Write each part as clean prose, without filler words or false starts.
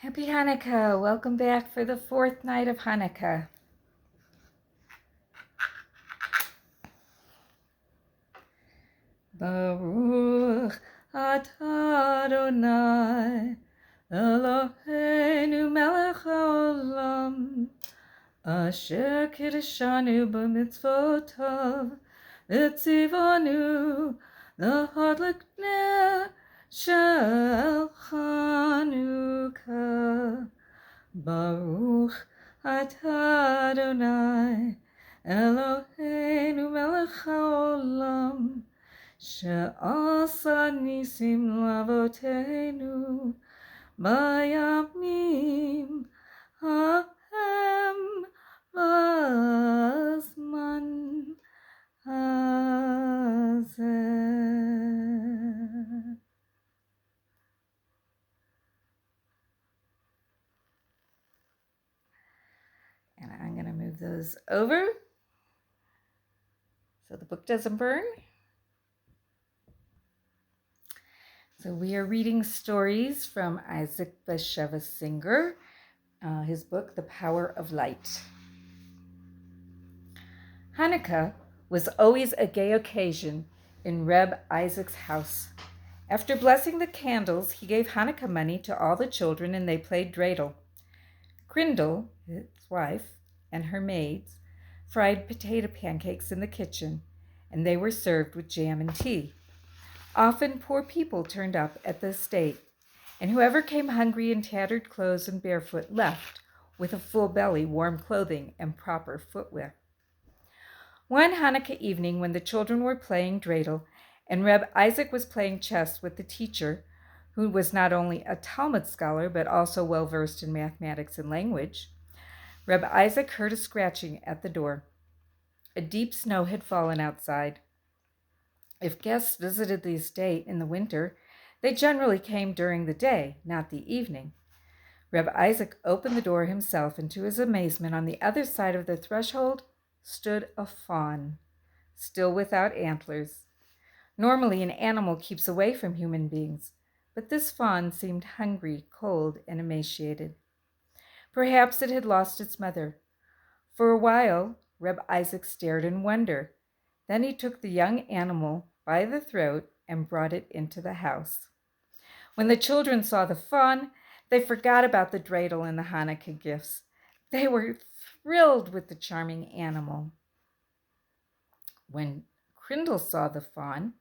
Happy Hanukkah! Welcome back for the fourth night of Hanukkah. Baruch atah Adonai Eloheinu melech haolam asher kiddushanu b'mitzvotav v'tzivanu l'hadlik ner shel Chanukah. Baruch atah Adonai Eloheinu melech haolam she'asa nisim lavotenu bayamim hahem b'zman hazeh. And I'm going to move those over so the book doesn't burn. So we are reading stories from Isaac Bashevis Singer, his book, The Power of Light. Hanukkah was always a gay occasion in Reb Isaac's house. After blessing the candles, he gave Hanukkah money to all the children and they played dreidel. Grindel, his wife, and her maids fried potato pancakes in the kitchen, and they were served with jam and tea. Often poor people turned up at the estate, and whoever came hungry in tattered clothes and barefoot left with a full belly, warm clothing, and proper footwear. One Hanukkah evening when the children were playing dreidel and Reb Isaac was playing chess with the teacher, who was not only a Talmud scholar but also well-versed in mathematics and language, Reb Isaac heard a scratching at the door. A deep snow had fallen outside. If guests visited the estate in the winter, they generally came during the day, not the evening. Reb Isaac opened the door himself, and to his amazement, on the other side of the threshold stood a fawn, still without antlers. Normally, an animal keeps away from human beings, but this fawn seemed hungry, cold, and emaciated. Perhaps it had lost its mother. For a while, Reb Isaac stared in wonder. Then he took the young animal by the throat and brought it into the house. When the children saw the fawn, they forgot about the dreidel and the Hanukkah gifts. They were thrilled with the charming animal. When Grindel saw the fawn,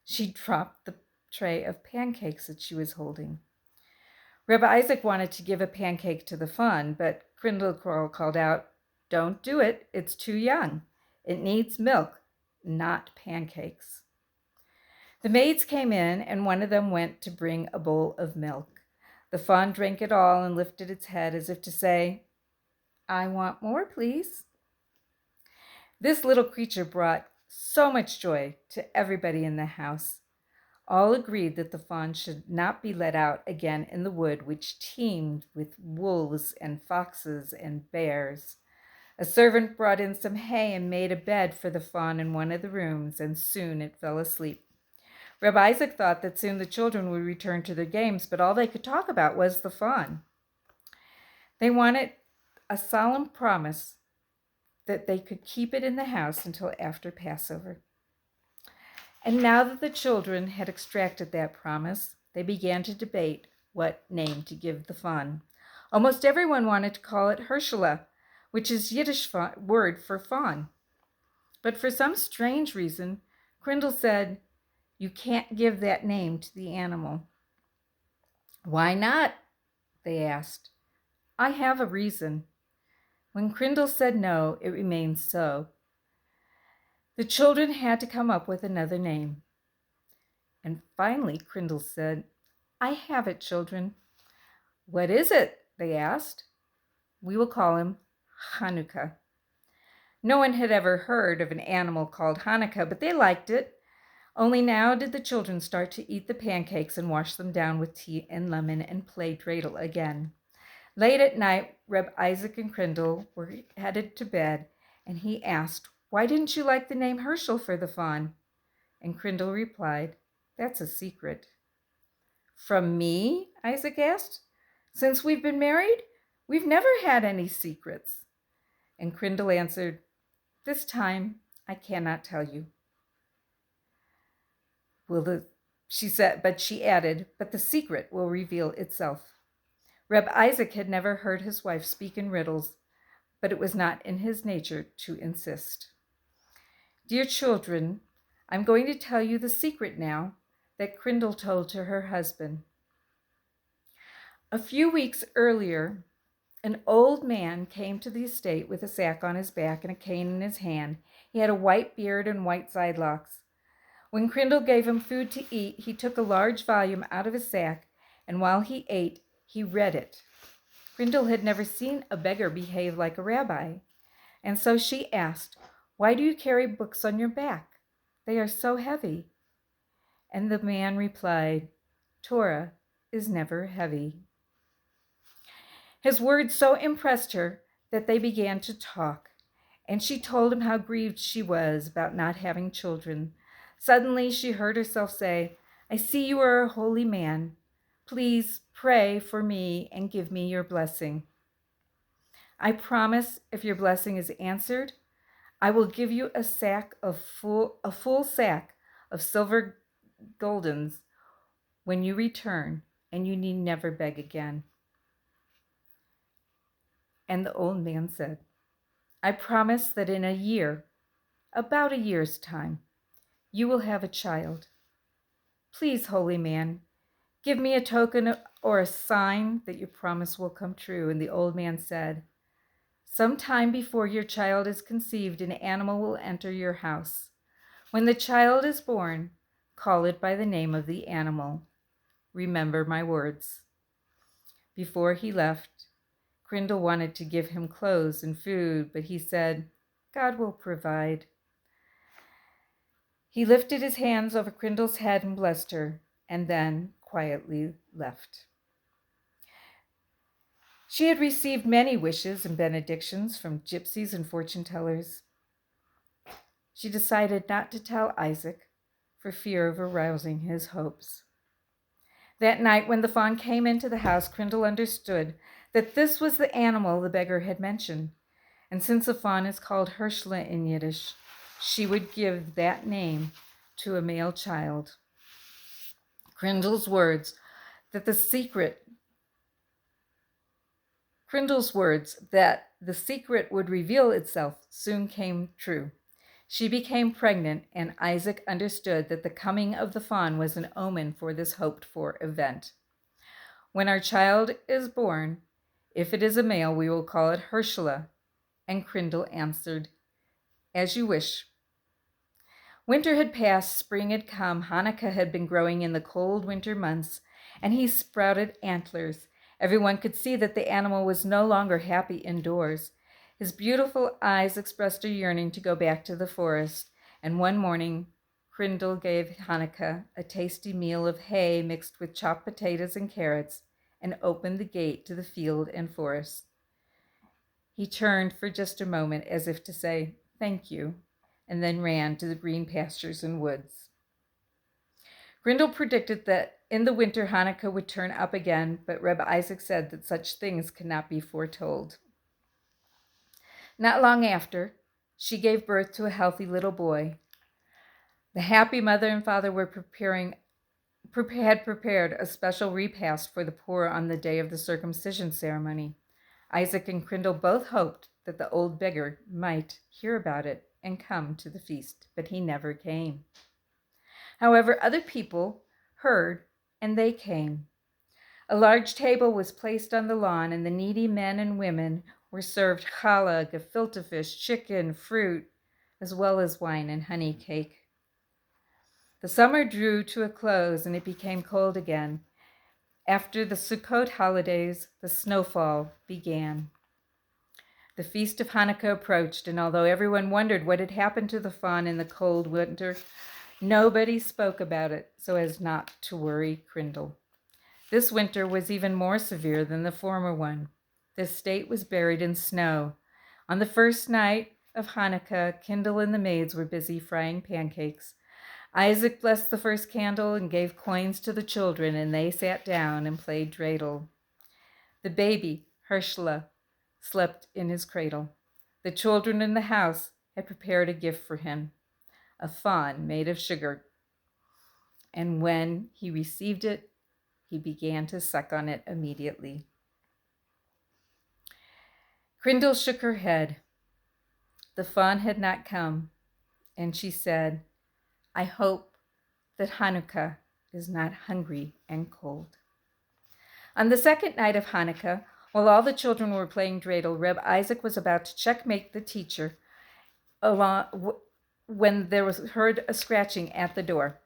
she dropped the tray of pancakes that she was holding. Reb Isaac wanted to give a pancake to the fawn, but Grindel called out, "Don't do it, it's too young. It needs milk, not pancakes." The maids came in, and one of them went to bring a bowl of milk. The fawn drank it all and lifted its head as if to say, "I want more, please." This little creature brought so much joy to everybody in the house. All agreed that the fawn should not be let out again in the wood, which teemed with wolves and foxes and bears. A servant brought in some hay and made a bed for the fawn in one of the rooms, and soon it fell asleep. Reb Isaac thought that soon the children would return to their games, but all they could talk about was the fawn. They wanted a solemn promise that they could keep it in the house until after Passover. And now that the children had extracted that promise, they began to debate what name to give the fawn. Almost everyone wanted to call it Herschela, which is Yiddish word for fawn. But for some strange reason, Grindel said, "You can't give that name to the animal." "Why not?" they asked. "I have a reason." When Grindel said no, it remained so. The children had to come up with another name. And finally, Grindel said, "I have it, children." "What is it?" they asked. "We will call him Chanukah." No one had ever heard of an animal called Hanukkah, but they liked it. Only now did the children start to eat the pancakes and wash them down with tea and lemon and play dreidel again. Late at night, Reb Isaac and Grindel were headed to bed, and he asked, "Why didn't you like the name Herschel for the fawn?" And Grindel replied, "That's a secret." "From me?" Isaac asked. Since we've been married, we've never had any secrets. And Crindle answered, This time I cannot tell you. She said, but she added, but the secret will reveal itself. Reb Isaac had never heard his wife speak in riddles, but it was not in his nature to insist. Dear children, I'm going to tell you the secret now that Crindle told to her husband. A few weeks earlier, an old man came to the estate with a sack on his back and a cane in his hand. He had a white beard and white sidelocks. When Crindle gave him food to eat, he took a large volume out of his sack, and while he ate, he read it. Crindle had never seen a beggar behave like a rabbi, and so she asked, Why do you carry books on your back? They are so heavy. And the man replied, Torah is never heavy. His words so impressed her that they began to talk, and she told him how grieved she was about not having children. Suddenly she heard herself say, I see you are a holy man. Please pray for me and give me your blessing. I promise if your blessing is answered, I will give you a full sack of silver goldens when you return, and you need never beg again. And the old man said, I promise that in a year, about a year's time, you will have a child. Please, holy man, give me a token or a sign that your promise will come true. And the old man said, Some time before your child is conceived, an animal will enter your house. When the child is born, call it by the name of the animal. Remember my words. Before he left, Crindle wanted to give him clothes and food, but he said, God will provide. He lifted his hands over Crindle's head and blessed her, and then quietly left. She had received many wishes and benedictions from gypsies and fortune tellers. She decided not to tell Isaac for fear of arousing his hopes. That night when the fawn came into the house, Crindle understood that this was the animal the beggar had mentioned. And since the fawn is called Herschela in Yiddish, she would give that name to a male child. Crindle's words that the secret would reveal itself soon came true. She became pregnant, and Isaac understood that the coming of the fawn was an omen for this hoped-for event. When our child is born, if it is a male, we will call it Herschela. And Crindle answered, As you wish. Winter had passed, spring had come, Hanukkah had been growing in the cold winter months, and he sprouted antlers. Everyone could see that the animal was no longer happy indoors. His beautiful eyes expressed a yearning to go back to the forest, and one morning Crindle gave Hanukkah a tasty meal of hay mixed with chopped potatoes and carrots, and opened the gate to the field and forest. He turned for just a moment as if to say, Thank you, and then ran to the green pastures and woods. Crindle predicted that in the winter Hanukkah would turn up again, but Reb Isaac said that such things cannot be foretold. Not long after, she gave birth to a healthy little boy. The happy mother and father had prepared a special repast for the poor on the day of the circumcision ceremony. Isaac and Crindle both hoped that the old beggar might hear about it and come to the feast, but he never came. However, other people heard, and they came. A large table was placed on the lawn, and the needy men and women were served challah, gefilte fish, chicken, fruit, as well as wine and honey cake. The summer drew to a close, and it became cold again. After the Sukkot holidays, the snowfall began. The feast of Hanukkah approached, and although everyone wondered what had happened to the fawn in the cold winter, nobody spoke about it so as not to worry Crindle. This winter was even more severe than the former one. The estate was buried in snow. On the first night of Hanukkah, Crindle and the maids were busy frying pancakes. Isaac blessed the first candle and gave coins to the children, and they sat down and played dreidel. The baby, Herschela, slept in his cradle. The children in the house had prepared a gift for him, a fawn made of sugar. And when he received it, he began to suck on it immediately. Grindel shook her head. The fawn had not come, and she said, I hope that Chanukah is not hungry and cold. On the second night of Hanukkah, while all the children were playing dreidel, Reb Isaac was about to checkmate the teacher when there was heard a scratching at the door.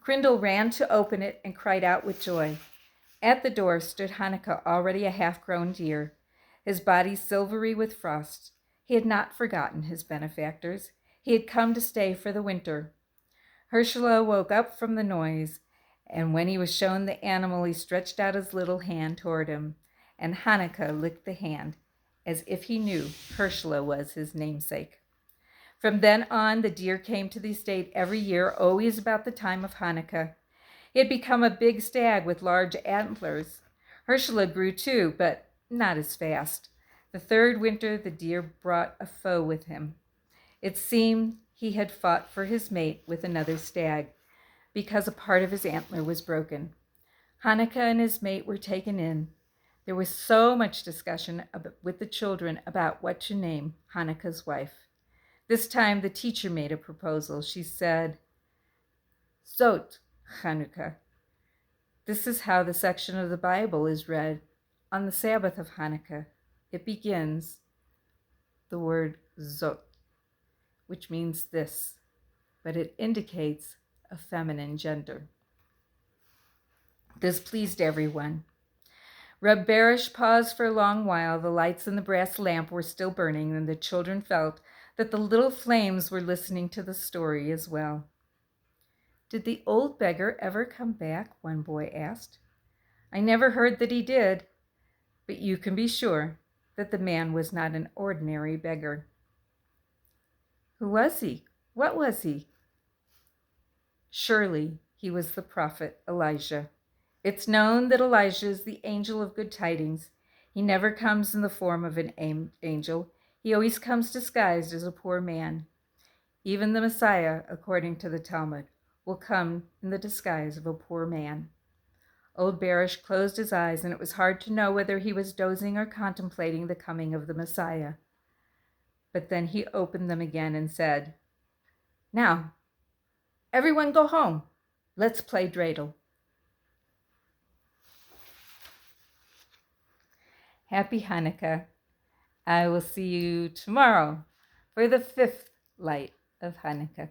Grindel ran to open it and cried out with joy. At the door stood Hanukkah, already a half-grown deer, his body silvery with frost. He had not forgotten his benefactors. He had come to stay for the winter. Herschela woke up from the noise, and when he was shown the animal, he stretched out his little hand toward him, and Hanukkah licked the hand, as if he knew Herschela was his namesake. From then on, the deer came to the estate every year, always about the time of Hanukkah. He had become a big stag with large antlers. Herschela grew too, but not as fast. The third winter, the deer brought a foe with him. It seemed he had fought for his mate with another stag, because a part of his antler was broken. Hanukkah and his mate were taken in. There was so much discussion with the children about what to name Hanukkah's wife. This time the teacher made a proposal. She said, Zot Chanukah. This is how the section of the Bible is read on the Sabbath of Hanukkah. It begins the word Zot, which means this, but it indicates a feminine gender. This pleased everyone. Reb Barish paused for a long while. The lights in the brass lamp were still burning, and the children felt that the little flames were listening to the story as well. Did the old beggar ever come back? One boy asked. I never heard that he did, but you can be sure that the man was not an ordinary beggar. Who was he? What was he? Surely he was the prophet Elijah. It's known that Elijah is the angel of good tidings. He never comes in the form of an angel. He always comes disguised as a poor man. Even the Messiah, according to the Talmud, will come in the disguise of a poor man. Old Barish closed his eyes, and it was hard to know whether he was dozing or contemplating the coming of the Messiah. But then he opened them again and said, Now, everyone go home. Let's play dreidel. Happy Hanukkah. I will see you tomorrow for the 5th light of Hanukkah.